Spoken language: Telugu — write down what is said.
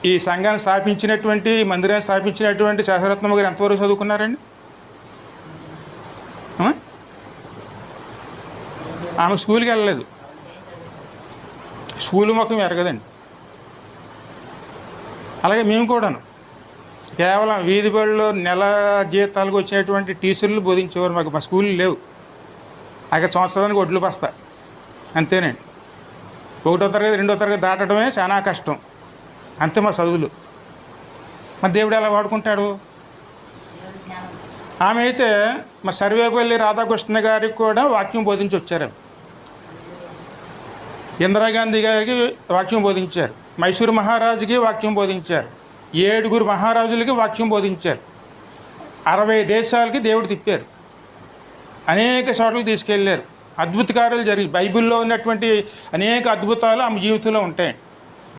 ఈ సంఘాన్ని స్థాపించినటువంటి మందిరాన్ని స్థాపించినటువంటి శాస్త్రరత్నమ్మ గారు ఎంతవరకు చదువుకున్నారండి? ఆమె స్కూల్కి వెళ్ళలేదు, స్కూల్ ముఖం ఎరగదండి. అలాగే మేము కూడాను కేవలం వీధి బడిలో నెల జీతాలకు వచ్చినటువంటి టీచర్లు బోధించేవారు. మాకు మా స్కూళ్ళు లేవు. అక్కడ సంవత్సరానికి ఒడ్లు బస్తా అంతేనండి. 1వ తరగతి 2వ తరగతి దాటడమే చాలా కష్టం. అంతే మా చదువులు. మరి దేవుడు ఎలా వాడుకుంటాడు? ఆమె అయితే మా సర్వేపల్లి రాధాకృష్ణ గారికి కూడా వాక్యం బోధించి వచ్చారు. ఇందిరాగాంధీ గారికి వాక్యం బోధించారు. మైసూరు మహారాజుకి వాక్యం బోధించారు. 7 మహారాజులకి వాక్యం బోధించారు. 60 దేశాలకి దేవుడు తిప్పారు. అనేక చోట్లకి తీసుకెళ్ళారు. అద్భుత కార్యాలు జరిగి బైబిల్లో ఉన్నటువంటి అనేక అద్భుతాలు ఆమె జీవితంలో ఉంటాయి.